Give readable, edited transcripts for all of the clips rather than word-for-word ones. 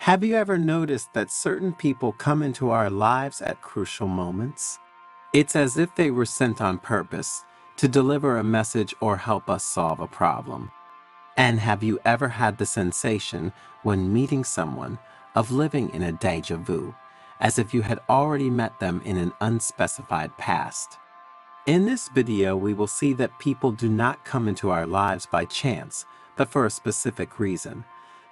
Have you ever noticed that certain people come into our lives at crucial moments? It's as if they were sent on purpose to deliver a message or help us solve a problem. And have you ever had the sensation when meeting someone of living in a déjà vu, as if you had already met them in an unspecified past? In this video, we will see that people do not come into our lives by chance, but for a specific reason.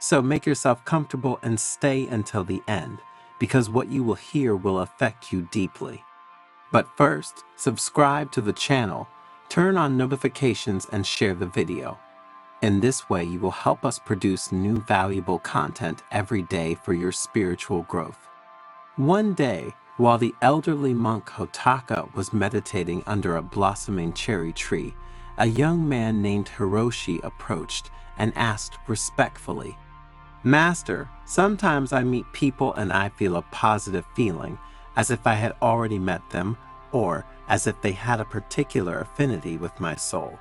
So make yourself comfortable and stay until the end, because what you will hear will affect you deeply. But first, subscribe to the channel, turn on notifications, and share the video. In this way, you will help us produce new valuable content every day for your spiritual growth. One day, while the elderly monk Hotaka was meditating under a blossoming cherry tree, a young man named Hiroshi approached and asked respectfully, "Master, sometimes I meet people and I feel a positive feeling, as if I had already met them, or as if they had a particular affinity with my soul.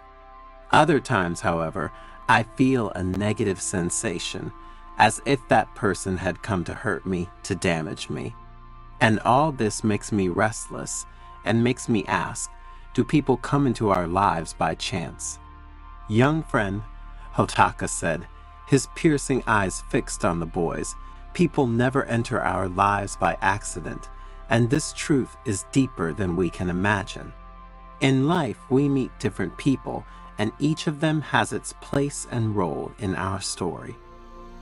Other times, however, I feel a negative sensation, as if that person had come to hurt me, to damage me. And all this makes me restless and makes me ask, do people come into our lives by chance?" "Young friend," Hotaka said, his piercing eyes fixed on the boys, "people never enter our lives by accident, and this truth is deeper than we can imagine. In life, we meet different people, and each of them has its place and role in our story.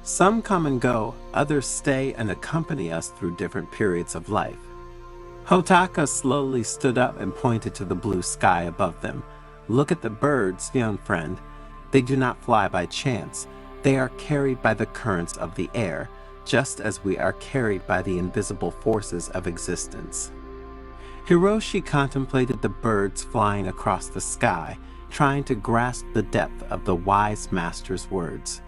Some come and go, others stay and accompany us through different periods of life." Hotaka slowly stood up and pointed to the blue sky above them. "Look at the birds, young friend. They do not fly by chance. They are carried by the currents of the air, just as we are carried by the invisible forces of existence." Hiroshi contemplated the birds flying across the sky, trying to grasp the depth of the wise master's words.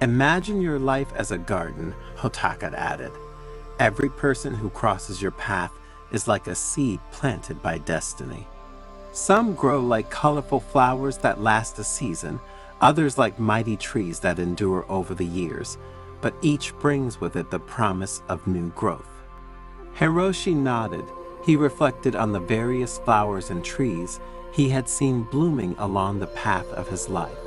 "Imagine your life as a garden," Hotaka added. "Every person who crosses your path is like a seed planted by destiny. Some grow like colorful flowers that last a season, others like mighty trees that endure over the years, but each brings with it the promise of new growth." Hiroshi nodded. He reflected on the various flowers and trees he had seen blooming along the path of his life.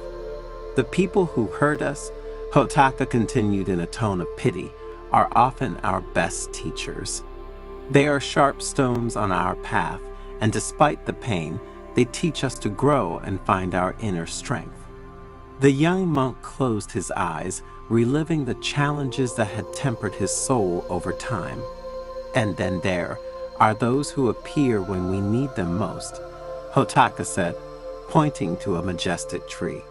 "The people who hurt us," Hotaka continued in a tone of pity, "are often our best teachers. They are sharp stones on our path, and despite the pain, they teach us to grow and find our inner strength." The young monk closed his eyes, reliving the challenges that had tempered his soul over time. "And then there are those who appear when we need them most," Hotaka said, pointing to a majestic tree.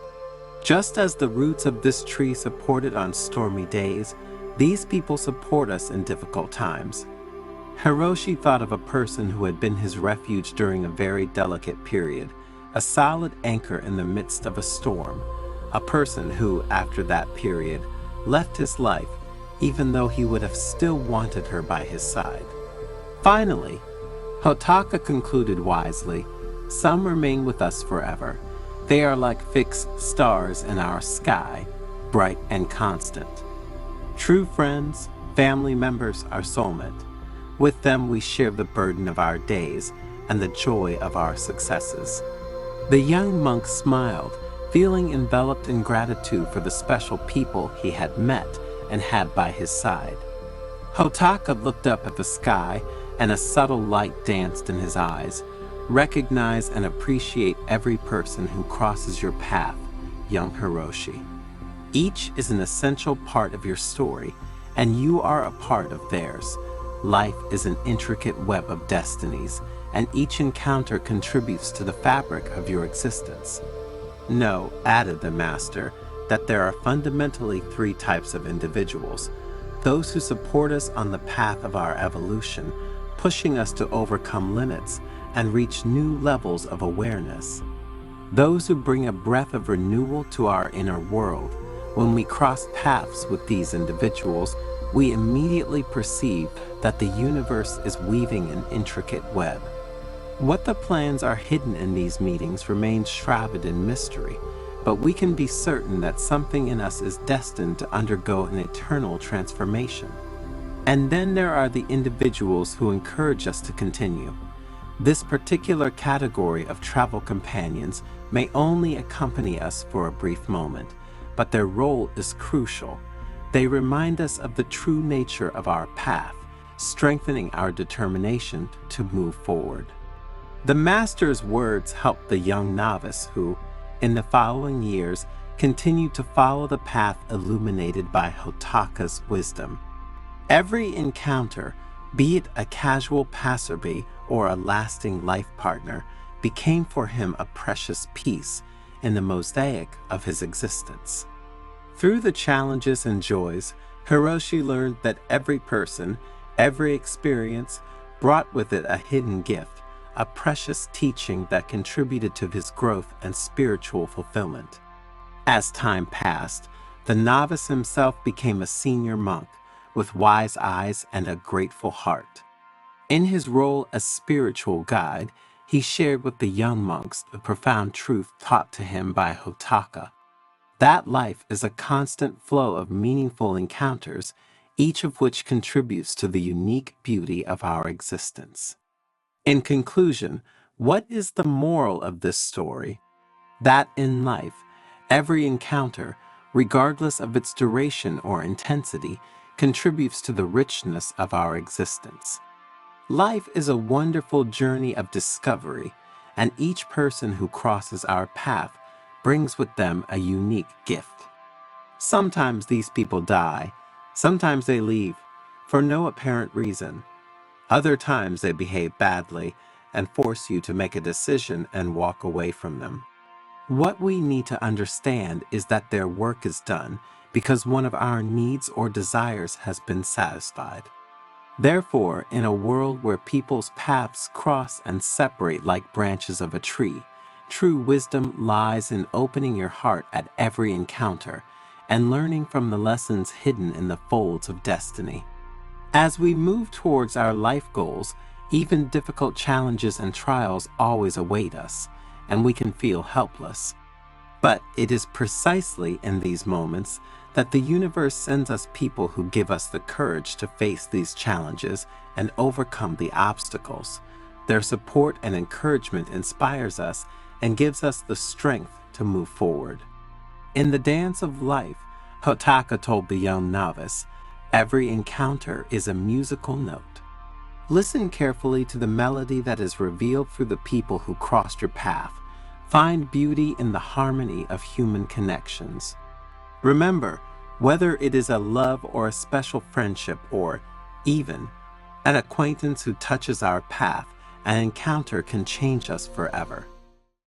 "Just as the roots of this tree support it on stormy days, these people support us in difficult times." Hiroshi thought of a person who had been his refuge during a very delicate period, a solid anchor in the midst of a storm, a person who, after that period, left his life, even though he would have still wanted her by his side. Finally, Hotaka concluded wisely, "Some remain with us forever. They are like fixed stars in our sky, bright and constant. True friends, family members, our soulmate. With them we share the burden of our days and the joy of our successes." The young monk smiled, feeling enveloped in gratitude for the special people he had met and had by his side. Hotaka looked up at the sky, and a subtle light danced in his eyes. "Recognize and appreciate every person who crosses your path, young Hiroshi. Each is an essential part of your story, and you are a part of theirs. Life is an intricate web of destinies, and each encounter contributes to the fabric of your existence. Know," added the master, "that there are fundamentally three types of individuals: those who support us on the path of our evolution, pushing us to overcome limits and reach new levels of awareness; those who bring a breath of renewal to our inner world. When we cross paths with these individuals, we immediately perceive that the universe is weaving an intricate web. What the plans are hidden in these meetings remains shrouded in mystery, but we can be certain that something in us is destined to undergo an eternal transformation. And then there are the individuals who encourage us to continue. This particular category of travel companions may only accompany us for a brief moment, but their role is crucial. They remind us of the true nature of our path, strengthening our determination to move forward. The Master's words helped the young novice who, in the following years, continued to follow the path illuminated by Hotaka's wisdom. Every encounter, be it a casual passerby or a lasting life partner, became for him a precious piece in the mosaic of his existence. Through the challenges and joys, Hiroshi learned that every person, every experience, brought with it a hidden gift, a precious teaching that contributed to his growth and spiritual fulfillment. As time passed, the novice himself became a senior monk with wise eyes and a grateful heart. In his role as spiritual guide, he shared with the young monks the profound truth taught to him by Hotaka. That life is a constant flow of meaningful encounters, each of which contributes to the unique beauty of our existence. In conclusion, what is the moral of this story? That in life, every encounter, regardless of its duration or intensity, contributes to the richness of our existence. Life is a wonderful journey of discovery, and each person who crosses our path brings with them a unique gift. Sometimes these people die, sometimes they leave, for no apparent reason. Other times they behave badly and force you to make a decision and walk away from them. What we need to understand is that their work is done because one of our needs or desires has been satisfied. Therefore, in a world where people's paths cross and separate like branches of a tree, true wisdom lies in opening your heart at every encounter and learning from the lessons hidden in the folds of destiny. As we move towards our life goals, even difficult challenges and trials always await us, and we can feel helpless. But it is precisely in these moments that the universe sends us people who give us the courage to face these challenges and overcome the obstacles. Their support and encouragement inspires us and gives us the strength to move forward. In the dance of life, Hotaka told the young novice, every encounter is a musical note. Listen carefully to the melody that is revealed through the people who crossed your path. Find beauty in the harmony of human connections. Remember, whether it is a love or a special friendship or, even, an acquaintance who touches our path, an encounter can change us forever.